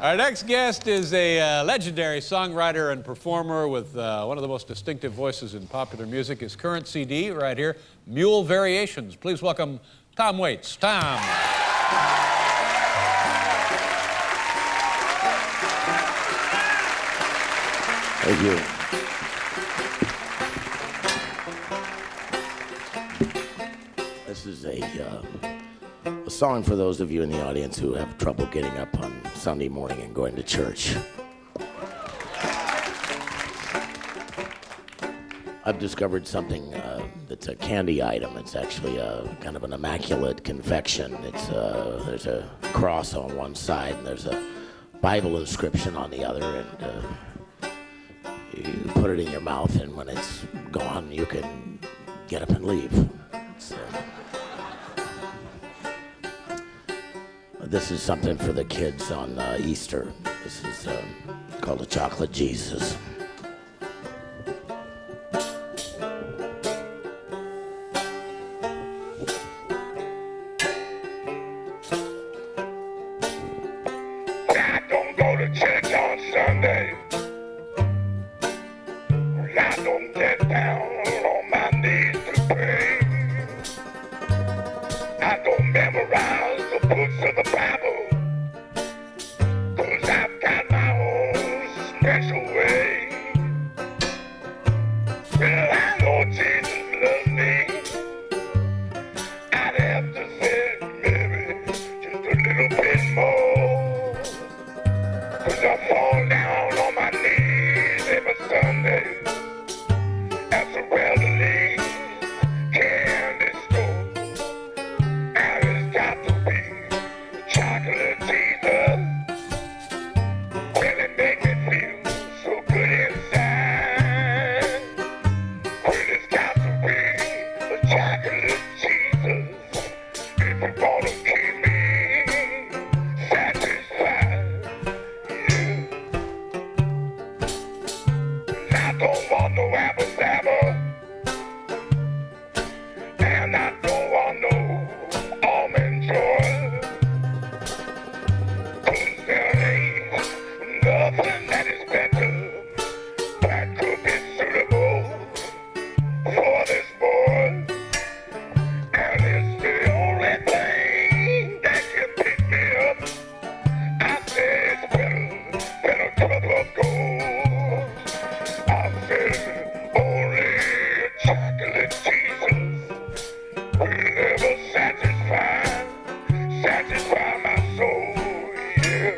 Our next guest is a legendary songwriter and performer with one of the most distinctive voices in popular music. His current CD right here, Mule Variations. Please welcome Tom Waits. Tom. Thank you. This is a song for those of you in the audience who have trouble getting up on Sunday morning and going to church. I've discovered something that's a candy item. It's actually kind of an immaculate confection. There's a cross on one side and there's a Bible inscription on the other, and you put it in your mouth, and when it's gone, you can get up and leave. This is something for the kids on Easter. This is called a Chocolate Jesus. I don't go to church on Sunday. I don't get down on my knees to pray. I don't memorize the books of the Bible, 'cause I've got my own special way. Well, I know Jesus loves me. I'd have to say maybe just a little bit more, 'cause I fall down on my knees every Sunday at the elderly candy store. And it's got to be chocolate Jesus. Well, it make me feel so good inside. Well, it's got to be a chocolate Jesus if you wanna keep me satisfied. Yeah. I don't want no apple sabber, and I don't want no almond joy, 'cause there ain't nothing that is better that could be suitable for this boy. And it's the only thing that can pick me up. I say it's better than a cup of gold. I said only a chocolate Jesus will ever satisfy my soul, yeah.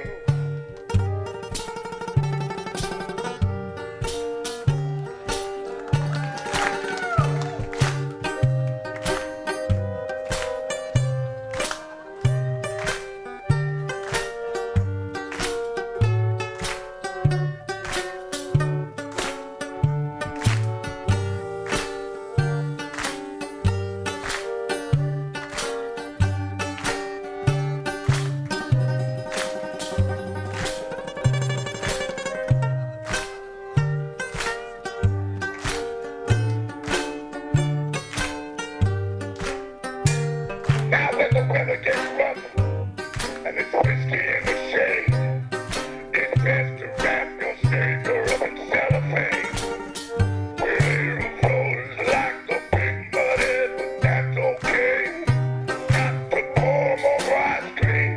Now when the weather gets rough and it's whiskey in the shade, it's best to wrap your Savior up in cellophane. Well, it'll float like the big muddy, but that's okay. Got to pour more ice cream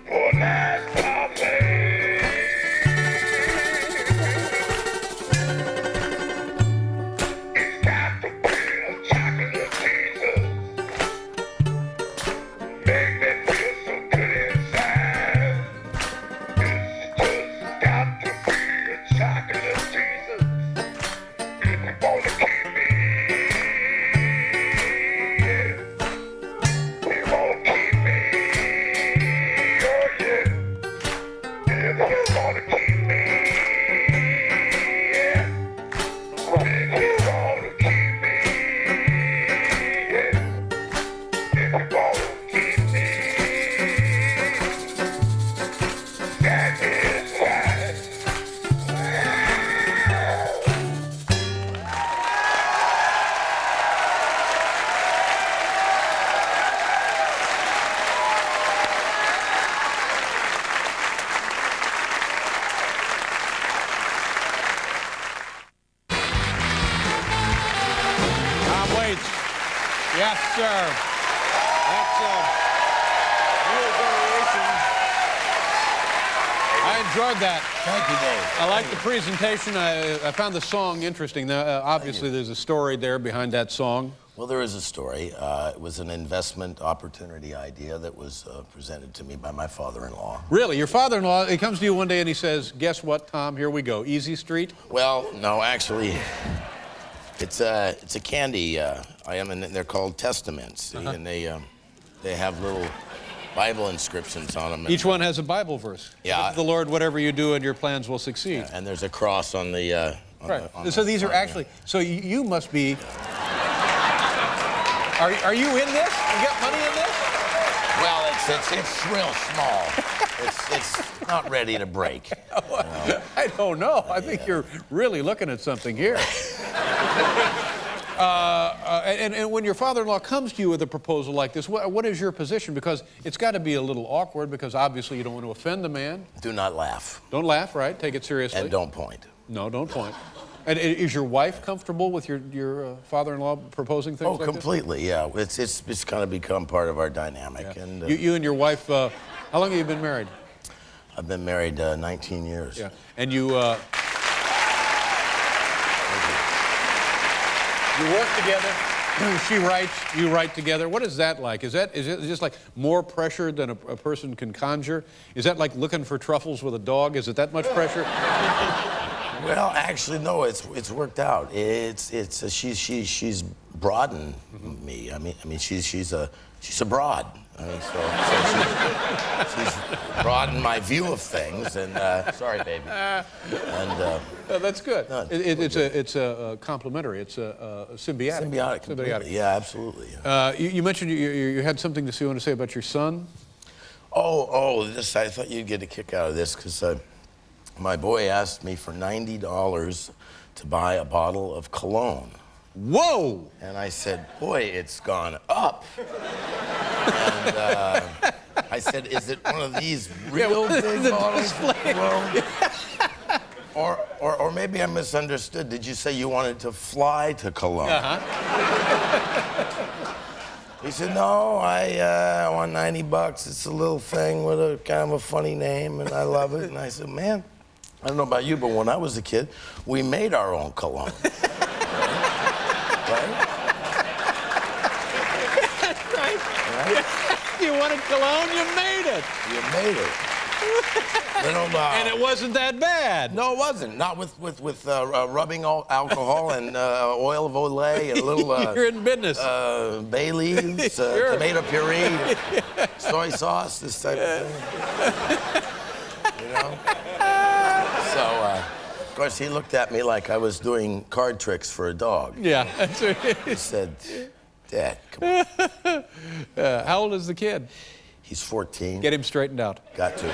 for a nice parfait. It's got to be a chocolate Jesus. Make me feel so good inside. It's just got to be a chocolate Jesus if you wanna keep me. Yeah. You wanna keep me. Oh yeah. If you wanna keep me. Yeah. If you wanna keep me. Yeah. If you wanna keep me satisfied. Yes, sir. That's Mule Variations. I enjoyed that. Thank you, Dave. I like the presentation. I found the song interesting. Now, obviously, there's a story there behind that song. Well, there is a story. It was an investment opportunity idea that was presented to me by my father-in-law. Really? Your father-in-law, he comes to you one day and he says, guess what, Tom? Here we go. Easy Street? Well, no, actually, it's a candy item, and they're called Testaments. And they have little Bible inscriptions on them. Each one has a Bible verse. Yeah. With the Lord, whatever you do and your plans will succeed. Yeah, and there's a cross on the... Right. So these are actually... So you must be... Are you in this? You got money in this? Well, it's real small. It's not ready to break. I don't know. I think you're really looking at something here. And when your father-in-law comes to you with a proposal like this, what is your position? Because it's got to be a little awkward because obviously you don't want to offend the man. Do not laugh. Don't laugh, right? Take it seriously. And don't point. No, don't point. And is your wife comfortable with your father-in-law proposing things like this? Oh, completely, yeah. It's kind of become part of our dynamic. Yeah. And you and your wife, how long have you been married? I've been married 19 years. Yeah. And you work together. She writes, you write together. What is that like? Is it just like more pressure than a person can conjure? Is that like looking for truffles with a dog? Is it that much pressure? Well, actually, no. It's worked out. She's broadened me. I mean, she's a broad. I mean, so she's broadened my view of things. And sorry, baby. And that's good. No, it's a complimentary. It's a symbiotic. Symbiotic. Yeah, absolutely. You mentioned you had something to want to say about your son. This. I thought you'd get a kick out of this because my boy asked me for $90 to buy a bottle of cologne. Whoa! And I said, boy, it's gone up. And I said, is it one of these real big bottles of cologne? Or maybe I misunderstood. Did you say you wanted to fly to Cologne? He said, no, I want $90. It's a little thing with a kind of a funny name, and I love it. And I said, man, I don't know about you, but when I was a kid, we made our own cologne. Right? You wanted cologne, you made it. You made it. And it wasn't that bad. No, it wasn't. Not with rubbing alcohol and oil of Olay and a little... You're in business. Bay leaves, Sure. tomato puree, soy sauce, this type of thing. You know? So, of course, he looked at me like I was doing card tricks for a dog. Yeah. He said, Dad, come on. How old is the kid? He's 14. Get him straightened out. Got to.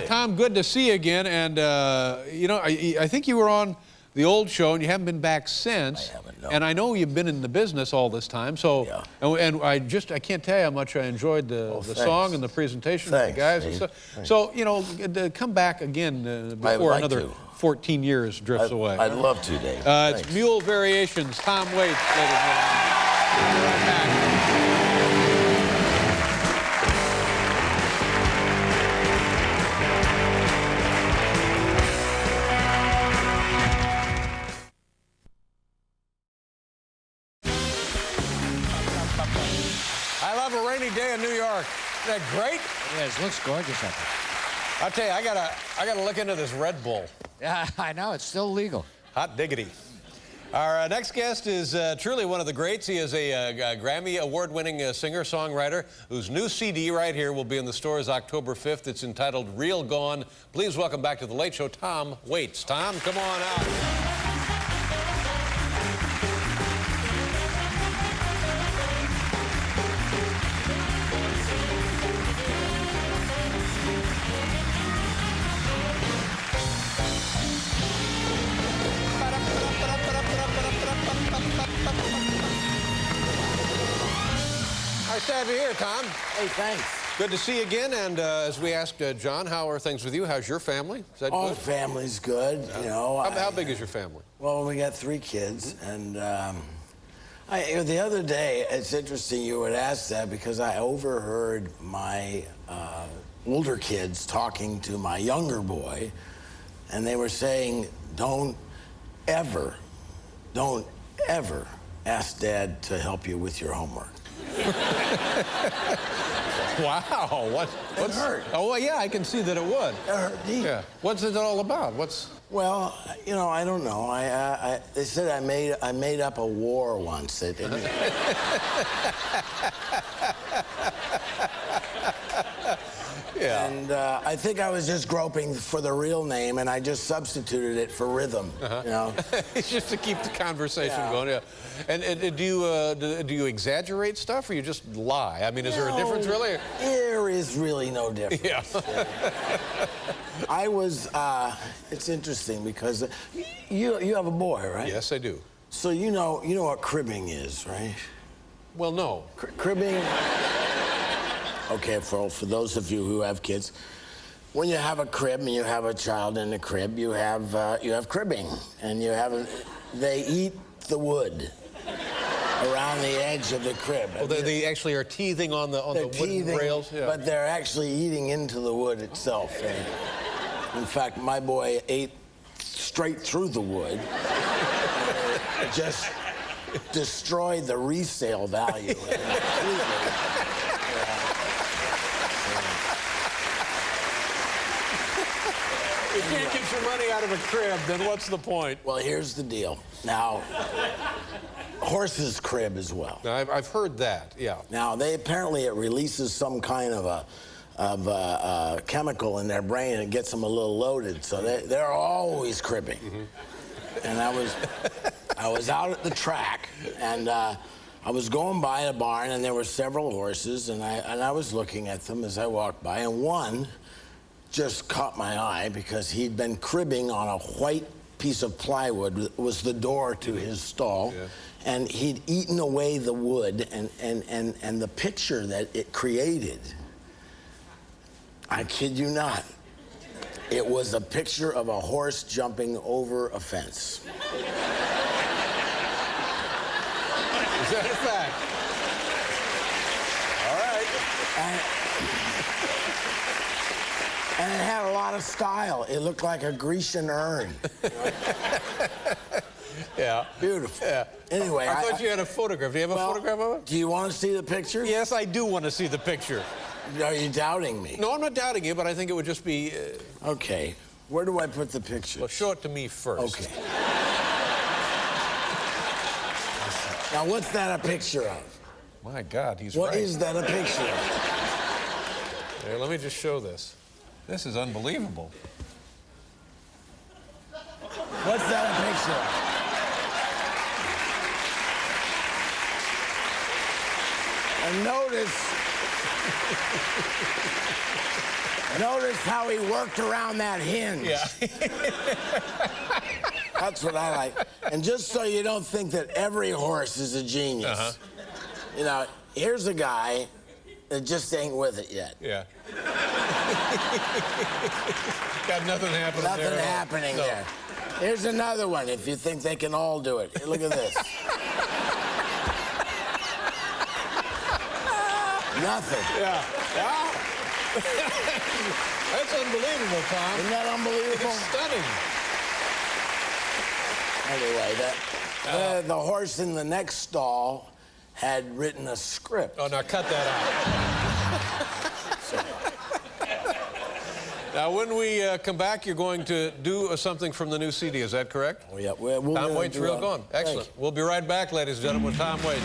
Tom, good to see you again. And, you know, I think you were on the old show, and you haven't been back since. I haven't, no. And I know you've been in the business all this time. So, Yeah. and I can't tell you how much I enjoyed the thanks. song and the presentation Thanks, of the guys. Dave. And Thanks. so, you know, come back again before like another to. 14 years drifts away. I'd love to, Dave. It's Thanks. Mule Variations. Tom Waits, ladies and gentlemen. We'll be right back. I love a rainy day in New York. Isn't that great? It is. Looks gorgeous up I'll tell you, I gotta look into this Red Bull. there. Yeah, I know. It's still legal. Hot diggity. Our next guest is truly one of the greats. He is a Grammy award-winning singer-songwriter whose new CD right here will be in the stores October 5th. It's entitled Real Gone. Please welcome back to The Late Show, Tom Waits. Tom, come on out. Nice to have you here, Tom. Hey, thanks. Good to see you again. And as we asked John, how are things with you? How's your family? Is that Oh, good? family's good, you know. How big is your family? Well, we got 3 kids, and The other day, it's interesting you would ask that because I overheard my older kids talking to my younger boy, and they were saying, don't ever ask Dad to help you with your homework. Wow. What's hurt. Oh, well, yeah, I can see that it would. It hurt deep. Yeah. What's it all about? Well, you know, I don't know. They said I made up a war once. They didn't. Yeah. And I think I was just groping for the real name, and I just substituted it for rhythm. You know, Just to keep the conversation Yeah. going. Yeah. And do you exaggerate stuff, or you just lie? I mean, is there a difference, really? There is really no difference. Yeah. I was. It's interesting because you have a boy, right? Yes, I do. So you know what cribbing is, right? Well, no. Cribbing. Okay, for those of you who have kids, when you have a crib and you have a child in the crib, you have cribbing, and they eat the wood around the edge of the crib. Oh, they actually are teething on the wooden teething, rails. Yeah. but they're actually eating into the wood itself. And in fact, my boy ate straight through the wood. It just destroyed the resale value. You can't get your money out of a crib, then what's the point? Well, here's the deal. Now, horses crib as well. Now, I've heard that, yeah. Now, apparently it releases some kind of a chemical in their brain and it gets them a little loaded, so they're always cribbing. And I was out at the track, and I was going by a barn, and there were several horses, and I was looking at them as I walked by, and one just caught my eye because he'd been cribbing on a white piece of plywood. It was the door to his stall. Yeah. And he'd eaten away the wood, and the picture that it created, I kid you not, it was a picture of a horse jumping over a fence. Is that a fact? All right. And it had a lot of style. It looked like a Grecian urn. Yeah. Beautiful. Yeah. Anyway, I thought you had a photograph. Do you have a photograph of it? Do you want to see the picture? Yes, I do want to see the picture. Are you doubting me? No, I'm not doubting you, but I think it would just be... Okay. Where do I put the picture? Well, show it to me first. Okay. Now, what's that a picture of? My God, he's What right. is that a picture of? Here, let me just show this. This is unbelievable. What's that a picture of? And notice how he worked around that hinge. Yeah. That's what I like. And just so you don't think that every horse is a genius, you know, here's a guy that just ain't with it yet. Yeah. Got nothing happening there. Nothing happening there. Here's another one if you think they can all do it. Look at this. Nothing. Yeah. Wow. That's unbelievable, Tom. Isn't that unbelievable? It's stunning. Anyway, the horse in the next stall had written a script. Oh, now cut that out. Now, when we come back, you're going to do something from the new CD. Is that correct? Oh, yeah. Tom Waits, Real Gone. Excellent. We'll be right back, ladies and gentlemen, with Tom Waits.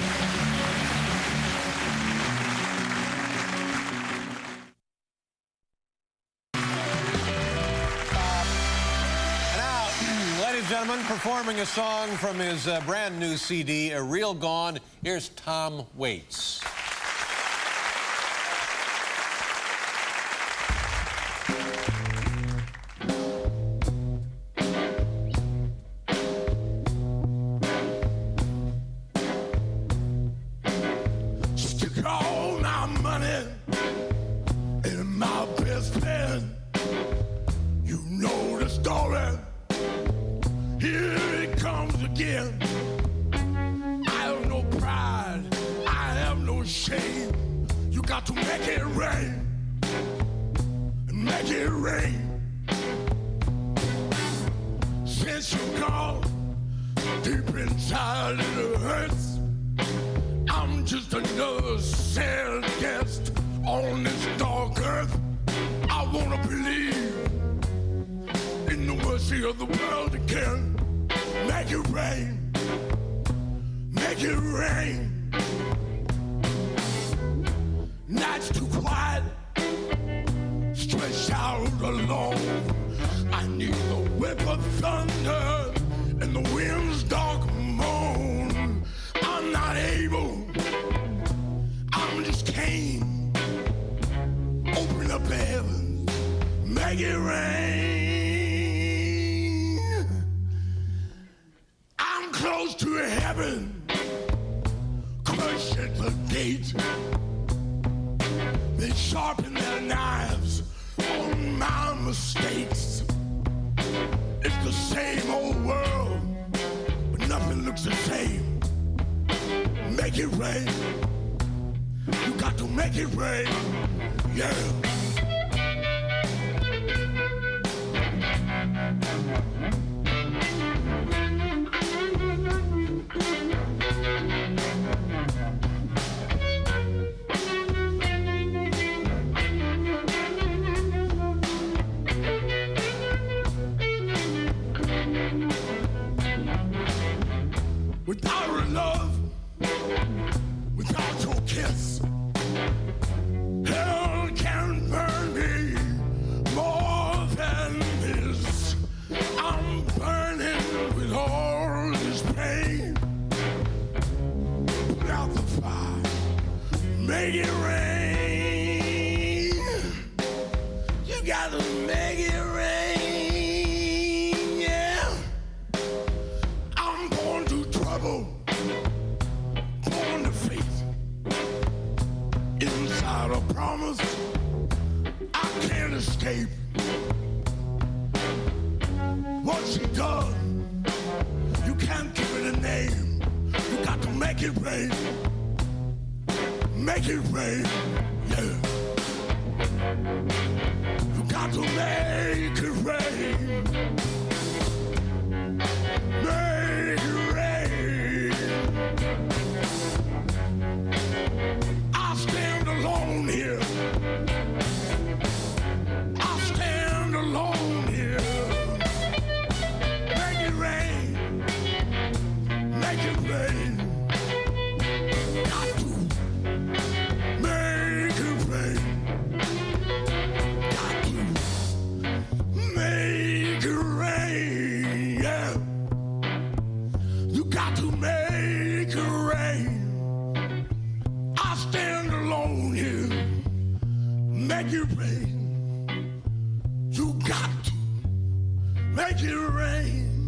Gentlemen, performing a song from his brand new CD, A Real Gone, here's Tom Waits. Stick all my money in my best pen. You know the story. Here it comes again. I don't know. to make it rain. Make it rain. Since you're gone, deep inside it hurts. I'm just another sad guest on this dark earth. I wanna believe in the mercy of the world again. Make it rain. Make it rain. Nights too quiet, stretched out alone. I need the whip of thunder and the wind's dark moan. I'm not able, I'm just Cain. Open up the heavens, make it rain. I'm close to heaven, crush at the gate. They sharpen their knives on my mistakes. It's the same old world, but nothing looks the same. Make it rain. You got to make it rain. Yeah. Without your love, without your kiss, hell can burn me more than this. I'm burning with all this pain. Put out the fire, make it rain. You gotta make it rain, yeah. I'm born to trouble, born to faith. Inside a promise I can't escape. What she done, you can't give it a name. You got to make it rain. Make it rain, yeah. You got to make it rain. Make it rain. I stand alone here. I stand alone here. Make it rain. Make it rain. Got to make it rain. Got to make it rain. Yeah. You got to make it rain. I stand alone here. Make it rain. You got to make it rain.